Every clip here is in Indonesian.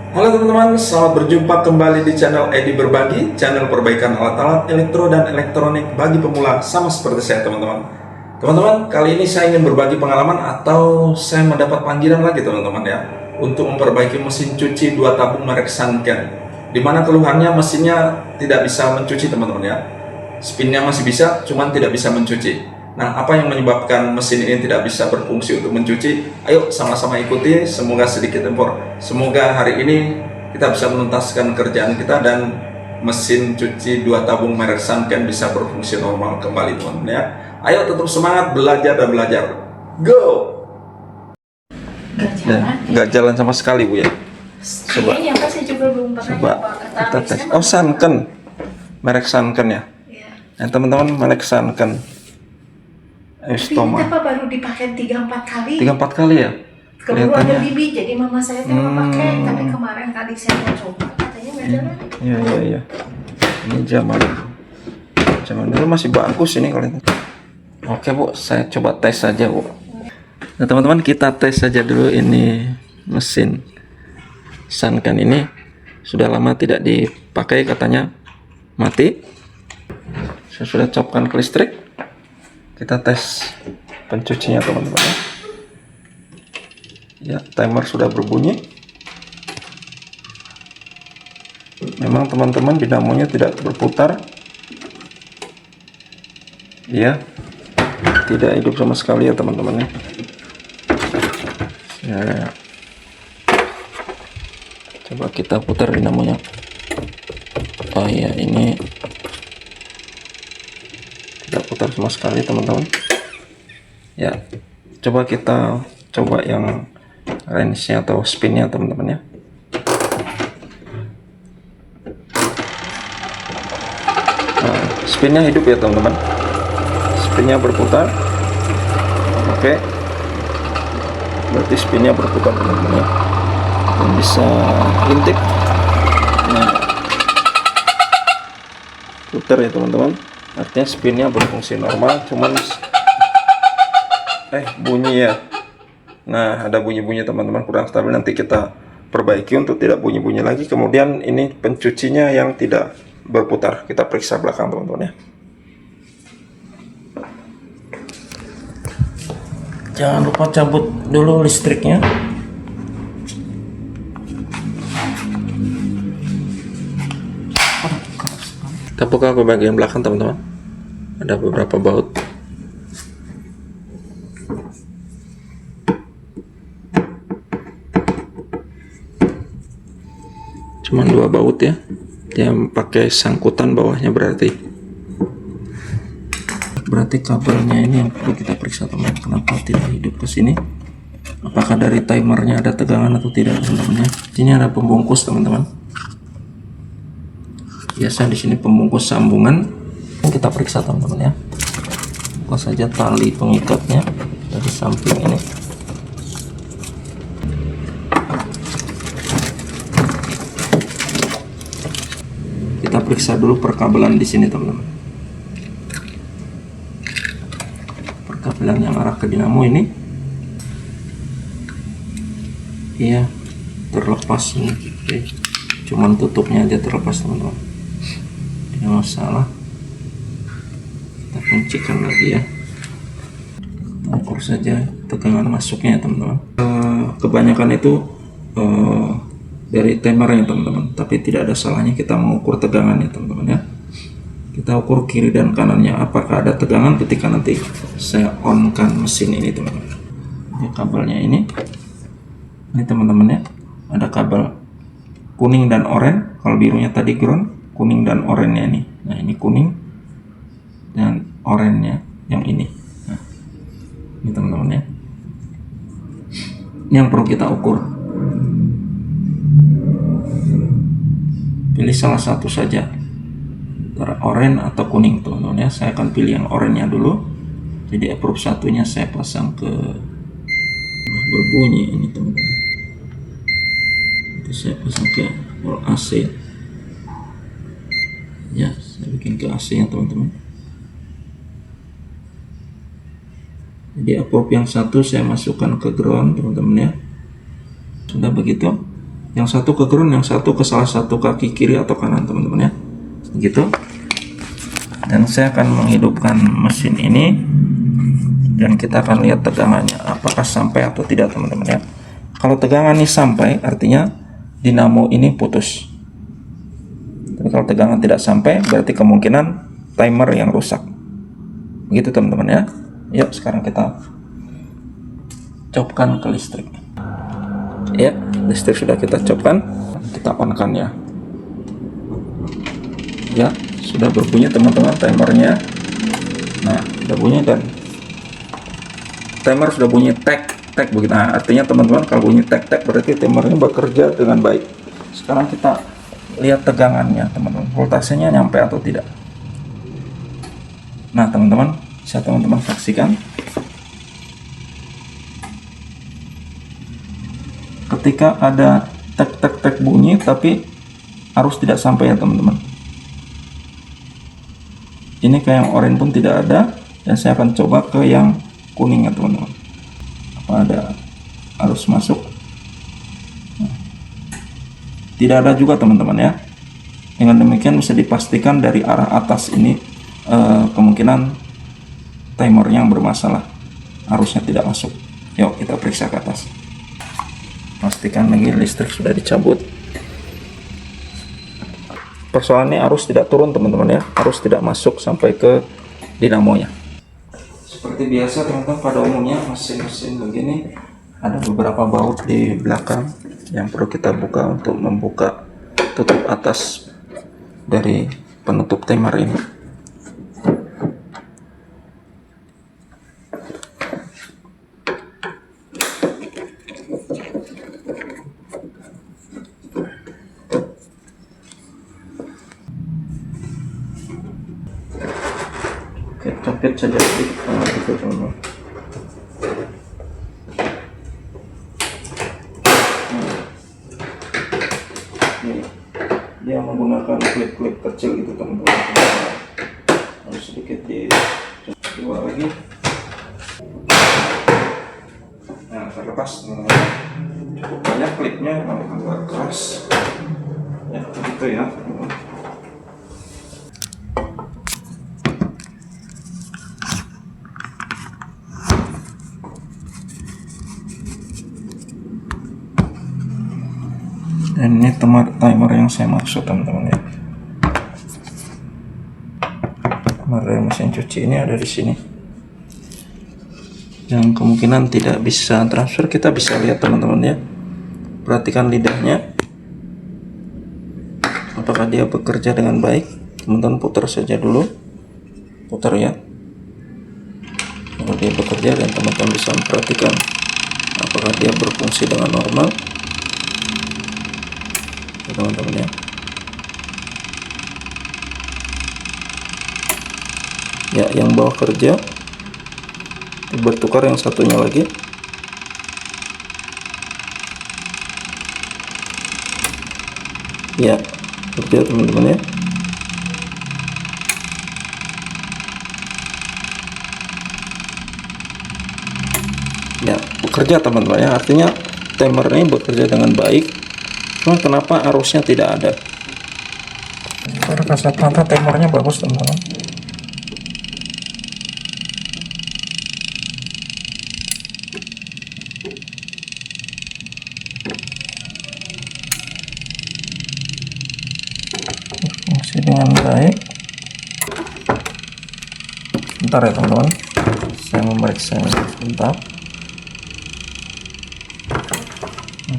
Halo teman-teman, selamat berjumpa kembali di channel Edi Berbagi, channel perbaikan alat-alat elektro dan elektronik bagi pemula, sama seperti saya teman-teman. Teman-teman, kali ini saya ingin berbagi pengalaman atau saya mendapat panggilan lagi teman-teman ya, untuk memperbaiki mesin cuci 2 tabung merek Sanken, di mana keluhannya mesinnya tidak bisa mencuci teman-teman ya. Spinnya masih bisa, cuman tidak bisa mencuci. Nah, apa yang menyebabkan mesin ini tidak bisa berfungsi untuk mencuci? Ayo sama-sama ikuti, semoga sedikit tempor. Semoga hari ini kita bisa menuntaskan kerjaan kita dan mesin cuci 2 tabung merek Sanken bisa berfungsi normal kembali teman-teman ya. Ayo tetap semangat belajar dan belajar. Go! Gak jalan sama sekali Bu ya. Coba. Kayaknya saya juga belum pernah Coba nyoba. kita tes. Oh, Sanken. Merek Sanken ya. Iya. Nah, teman-teman, merek Sanken. Tapi apa baru dipakai 3-4 kali? 3-4 kali ya? Keburu ada bibi, jadi mama saya tuh mau pakai. Tapi kemarin tadi saya mau coba, katanya nggak jalan. Iya. Ini zaman dulu masih bagus ini kalau itu. Oke Bu, saya coba tes saja Bu. Nah teman-teman, kita tes saja dulu ini mesin Sanken ini. Sudah lama tidak dipakai, katanya mati. Saya sudah copkan ke listrik. Kita tes pencucinya teman-teman ya. Ya, timer sudah berbunyi. Memang teman-teman dinamonya tidak berputar. Ya, tidak hidup sama sekali ya teman-teman ya. Coba kita putar dinamonya. Oh iya, ini tidak putar sama sekali teman-teman ya. Coba kita coba yang range-nya atau spin-nya teman-teman ya. Nah, spin-nya hidup ya teman-teman, spin-nya berputar. Oke, berarti spin-nya berputar teman-teman ya, dan bisa intip. Nah, putar ya teman-teman, artinya spinnya berfungsi normal. Cuman bunyi ya. Nah, ada bunyi-bunyi teman-teman, kurang stabil. Nanti kita perbaiki untuk tidak bunyi-bunyi lagi. Kemudian ini pencucinya yang tidak berputar, kita periksa belakang teman-teman ya. Jangan lupa cabut dulu listriknya. Kita buka ke bagian belakang teman-teman, ada beberapa baut. Cuman 2 baut ya, yang pakai sangkutan bawahnya. Berarti kabelnya ini yang perlu kita periksa teman. Kenapa tidak hidup ke sini? Apakah dari timernya ada tegangan atau tidak teman-teman ya? Ini ada pembungkus teman-teman. Biasa di sini pembungkus sambungan. Kita periksa teman-teman ya. Buka saja tali pengikatnya dari samping ini. Kita periksa dulu perkabelan di sini teman-teman. Perkabelan yang arah ke dinamo ini, iya, terlepas ini. Oke. Cuman tutupnya aja terlepas teman-teman, tidak masalah. Kita kuncikan lagi ya. Ukur saja tegangan masuknya ya teman-teman. Kebanyakan itu dari timernya teman-teman, tapi tidak ada salahnya kita mengukur tegangan ya teman-teman ya. Kita ukur kiri dan kanannya, apakah ada tegangan ketika nanti saya on kan mesin ini teman-teman. Ini kabelnya ini teman-teman ya, ada kabel kuning dan oranye. Kalau birunya tadi ground, kuning dan oranye ini. Nah, ini kuning dan oranye yang ini. Nah, ini teman-teman ya, ini yang perlu kita ukur. Pilih salah satu saja, antara oranye atau kuning teman-teman ya. Saya akan pilih yang oranye dulu. Jadi approve satunya saya pasang ke berbunyi ini teman-teman. Itu saya pasang ke wall AC ya. Saya bikin ke AC nya teman-teman. Jadi approve yang satu saya masukkan ke ground teman-teman ya. Sudah begitu, Yang satu ke ground, yang satu ke salah satu kaki kiri atau kanan teman-teman ya. Begitu. Dan saya akan menghidupkan mesin ini dan kita akan lihat tegangannya apakah sampai atau tidak teman-teman ya. Kalau tegangan ini sampai artinya dinamo ini putus. Tapi kalau tegangan tidak sampai berarti kemungkinan timer yang rusak. Begitu teman-teman ya. Yuk sekarang kita copkan ke listrik. Ya, listrik sudah kita copkan. Kita on-kan ya. Ya, sudah berbunyi teman-teman timernya. Nah, sudah bunyi dan timer sudah bunyi tek begitu. Nah, artinya teman-teman kalau bunyi tek berarti timernya bekerja dengan baik. Sekarang kita lihat tegangannya teman-teman. Voltasenya nyampe atau tidak. Nah, teman-teman, bisa teman-teman saksikan. Ketika ada tek bunyi tapi arus tidak sampai ya teman-teman. Ini ke yang oranye pun tidak ada dan saya akan coba ke yang kuning ya teman-teman. Apa ada arus masuk? Nah, tidak ada juga teman-teman ya. Dengan demikian bisa dipastikan dari arah atas ini kemungkinan timernya yang bermasalah, arusnya tidak masuk. Yuk kita periksa ke atas. Pastikan lagi listrik sudah dicabut. Persoalannya arus tidak turun teman-teman ya, arus tidak masuk sampai ke dinamonya. Seperti biasa teman-teman, pada umumnya mesin-mesin begini ada beberapa baut di belakang yang perlu kita buka untuk membuka tutup atas dari penutup timer ini. Oke, capit saja sedikit teman-teman. Dia menggunakan klip-klip kecil gitu teman-teman. Harus sedikit di dua lagi. Nah, terlepas teman-teman. Cukup banyak klipnya, agak keras. Ya, begitu ya. Dan ini timer yang saya maksud teman-teman ya. Timer dari mesin cuci ini ada di sini. Yang kemungkinan tidak bisa transfer, kita bisa lihat teman-teman ya. Perhatikan lidahnya. Apakah dia bekerja dengan baik? Teman-teman putar saja dulu. Putar ya. Kalau dia bekerja dan teman-teman bisa memperhatikan apakah dia berfungsi dengan normal. Teman-teman ya. Ya, yang bawah kerja, bertukar yang satunya lagi. Ya, kerja teman-teman ya. Ya, bekerja teman-teman ya. Artinya timer ini bekerja dengan baik. Cuma kenapa arusnya tidak ada? Pada kasat mata timernya bagus teman-teman. Fungsi dengan baik. Bentar ya teman-teman, saya memeriksa sebentar.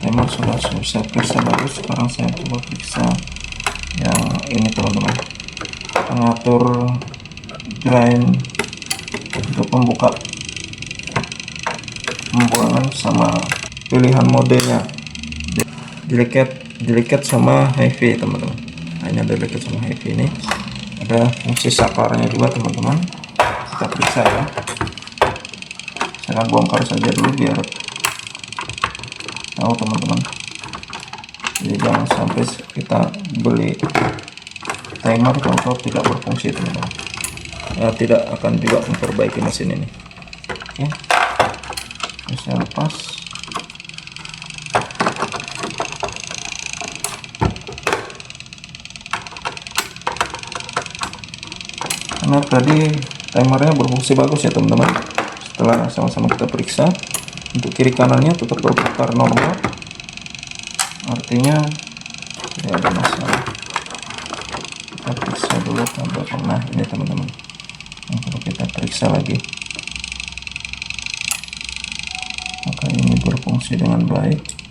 Timer sudah bisa periksa bagus. Sekarang saya coba periksa yang ini teman-teman, pengatur drain untuk membuka pembuangan sama pilihan modenya, delicate sama heavy teman-teman. Nah, ini ada delicate sama heavy, ini ada fungsi sakarnya juga teman-teman. Kita periksa ya. Saya akan bongkar saja dulu biar tahu teman-teman. Jadi jangan sampai kita beli timer kalau tidak berfungsi teman-teman. Tidak akan juga memperbaiki mesin ini. Oke, saya lepas. Nah, tadi timernya berfungsi bagus ya teman-teman. Setelah sama-sama kita periksa, untuk kiri kanannya tetap berputar normal, artinya tidak ada masalah. Kita periksa dulu ke belakang. Nah, ini teman-teman. Nah, kalau kita periksa lagi, maka ini berfungsi dengan baik.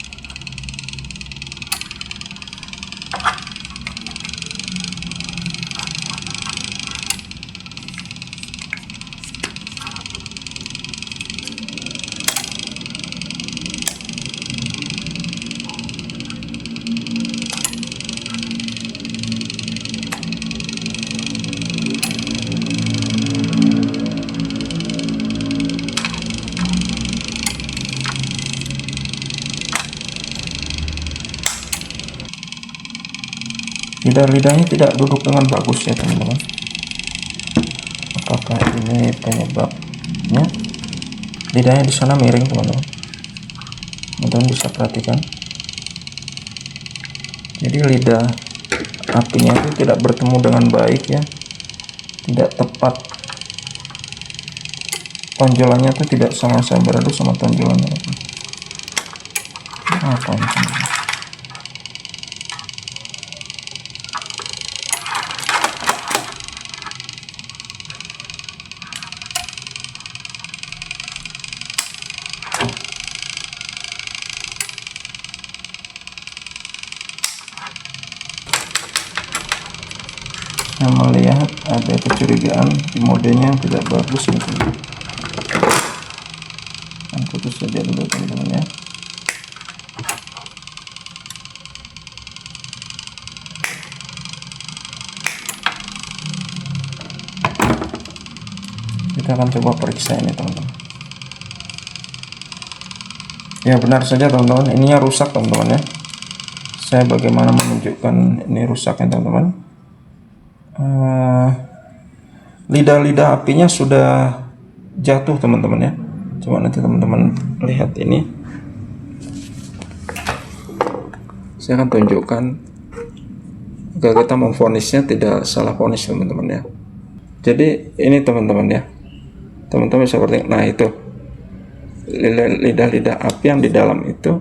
Lidah-lidahnya tidak duduk dengan bagus ya teman-teman. Apakah ini penyebabnya? Lidahnya di sana miring teman-teman. Teman-teman bisa perhatikan. Jadi lidah apinya itu tidak bertemu dengan baik ya, tidak tepat. Tonjolannya itu tidak sama-sama beradu sama tonjolannya. Apa ini teman-teman? Saya melihat ada kecurigaan di modenya yang tidak bagus gitu. Putus saja dulu teman-teman ya. Kita akan coba periksa ini teman-teman. Ya benar saja teman-teman, ininya rusak teman-teman ya. Saya bagaimana menunjukkan ini rusaknya teman-teman. Lidah-lidah apinya sudah jatuh teman-teman ya. Coba nanti teman-teman lihat ini. Saya akan tunjukkan agar kita memvonisnya tidak salah vonis teman-teman ya. Jadi ini teman-teman ya. Teman-teman bisa seperti nah itu lidah-lidah api yang di dalam itu,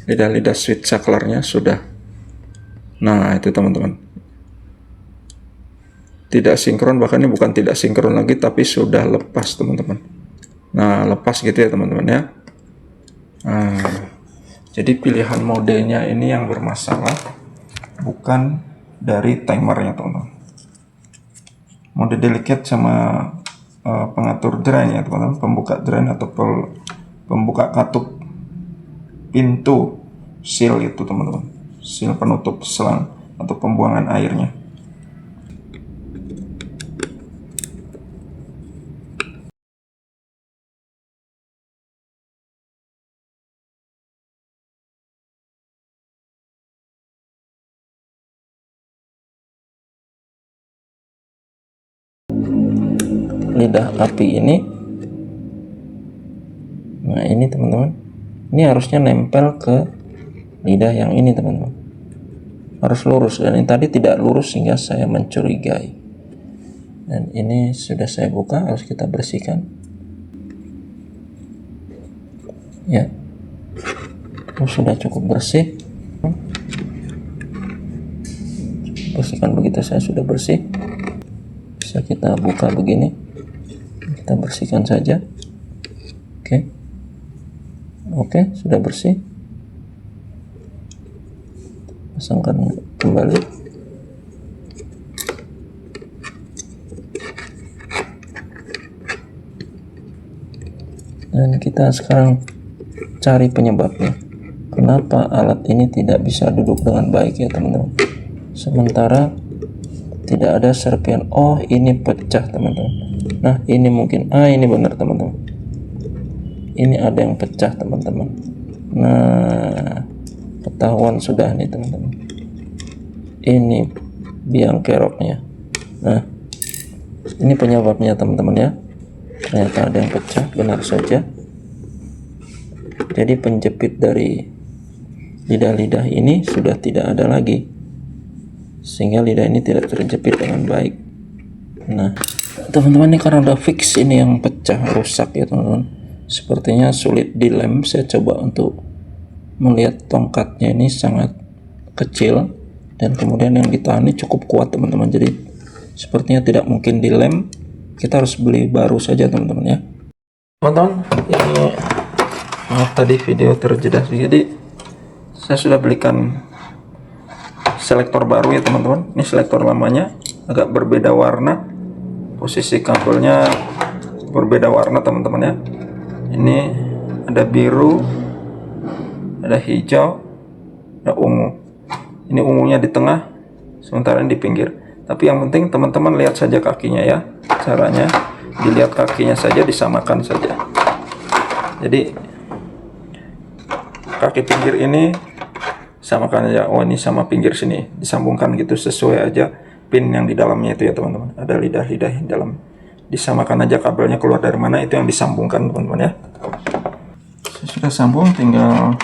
lidah-lidah switch saklarnya sudah. Nah itu teman-teman. Tidak sinkron, bahkan ini bukan tidak sinkron lagi tapi sudah lepas teman-teman. Nah lepas gitu ya teman-teman ya. Nah, jadi pilihan modenya ini yang bermasalah, bukan dari timernya teman-teman. Mode delicate sama pengatur drain ya teman-teman, pembuka drain atau pembuka katup pintu seal itu teman-teman, seal penutup selang atau pembuangan airnya. Lidah api ini, nah ini teman-teman, ini harusnya nempel ke lidah yang ini teman-teman, harus lurus, dan ini tadi tidak lurus sehingga saya mencurigai. Dan ini sudah saya buka, harus kita bersihkan ya. Sudah cukup bersih, bersihkan begitu. Saya sudah bersih, bisa kita buka begini, kita bersihkan saja. Oke, sudah bersih. Pasangkan kembali. Dan kita sekarang cari penyebabnya. Kenapa alat ini tidak bisa duduk dengan baik ya teman-teman. Sementara tidak ada serpian. Oh ini pecah teman-teman. Nah ini mungkin, ini benar teman-teman, ini ada yang pecah teman-teman. Nah ketahuan sudah nih teman-teman, ini biang keroknya. Nah ini penyebabnya teman-teman ya. Ternyata ada yang pecah, benar saja. Jadi penjepit dari lidah-lidah ini sudah tidak ada lagi, sehingga lidah ini tidak terjepit dengan baik. Nah, teman-teman, ini karena udah fix ini yang pecah, rusak ya teman-teman. Sepertinya sulit dilem. Saya coba untuk melihat tongkatnya ini sangat kecil dan kemudian yang ditahan ini cukup kuat teman-teman. Jadi sepertinya tidak mungkin dilem. Kita harus beli baru saja teman-teman ya. Teman-teman, ini maaf tadi video terjeda. Jadi saya sudah belikan selektor baru ya teman-teman. Ini selektor lamanya agak berbeda warna, posisi kabelnya berbeda warna teman-teman ya. Ini ada biru, ada hijau, ada ungu. Ini ungunya di tengah, sementara ini di pinggir. Tapi yang penting teman-teman lihat saja kakinya ya. Caranya dilihat kakinya saja, disamakan saja. Jadi kaki pinggir ini samakan aja. Oh, ini sama pinggir sini, disambungkan gitu sesuai aja pin yang di dalamnya itu ya teman-teman. Ada lidah-lidah di dalam. Disamakan aja kabelnya keluar dari mana, itu yang disambungkan teman-teman ya. Saya sudah sambung, tinggal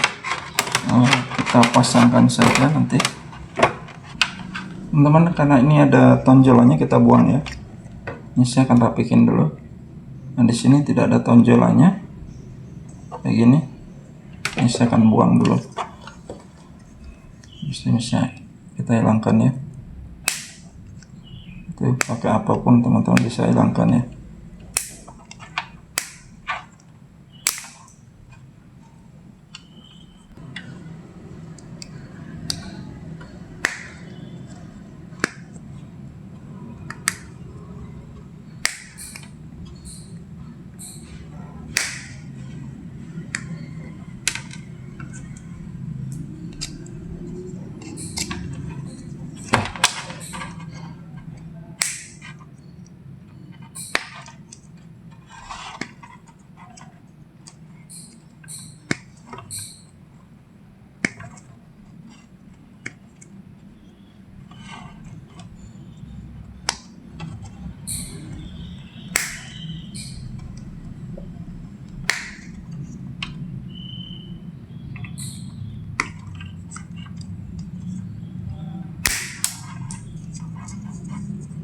kita pasangkan saja nanti teman-teman. Karena ini ada tonjolannya, kita buang ya. Ini saya akan rapikin dulu. Nah, di sini tidak ada tonjolannya kayak gini. Ini saya akan buang dulu. Bisa kita hilangkan ya. Itu pakai apapun teman-teman bisa hilangkan ya.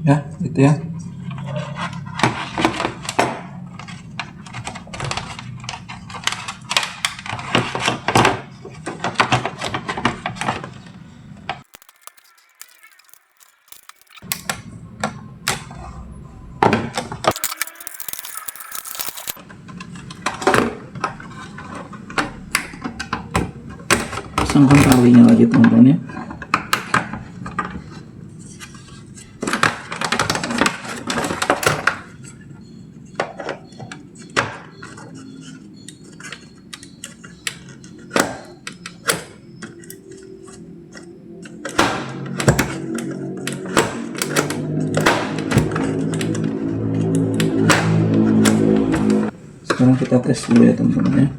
Ya, gitu ya. Pasangkan talinya lagi teman-teman ya. Sekarang kita tes dulu ya teman-teman ya.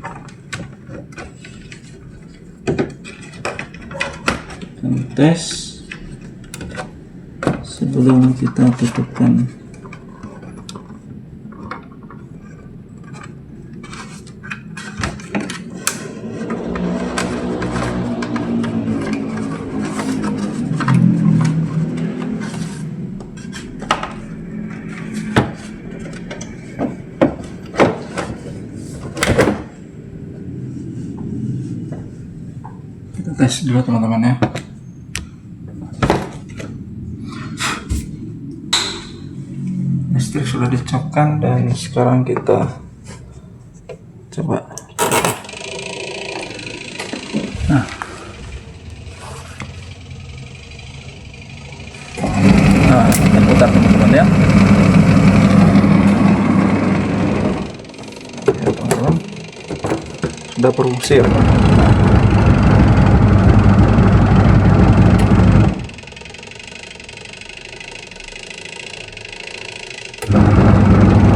Kita tes sebelum kita tutupkan. Kita tes dulu teman-teman ya. Listrik sudah dicopkan dan sekarang kita coba. Nah, kita putar teman-teman ya. Ya teman-teman, sudah berfungsi ya.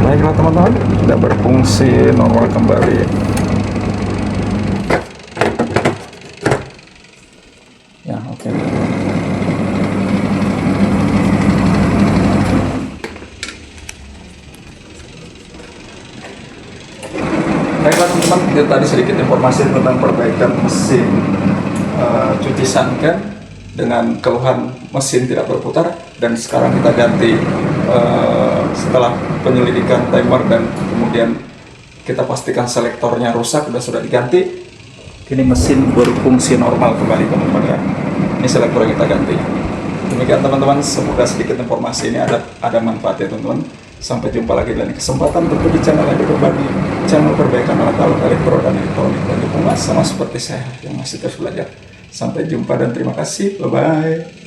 Baiklah teman-teman, sudah berfungsi normal kembali. Ya, oke. Baiklah teman-teman, itu tadi sedikit informasi tentang perbaikan mesin cuci sunken dengan keluhan mesin tidak berputar, dan sekarang kita ganti setelah penyelidikan timer dan kemudian kita pastikan selektornya rusak dan sudah diganti, kini mesin berfungsi normal kembali teman-teman ya. Ini selektor yang kita ganti. Demikian teman-teman, semoga sedikit informasi ini ada manfaatnya teman-teman. Sampai jumpa lagi dalam kesempatan berikut di channel Edi Berbagi, channel perbaikan alat-alat elektro dan elektronik bagi pemula sama seperti saya yang masih terus belajar. Sampai jumpa dan terima kasih, bye bye.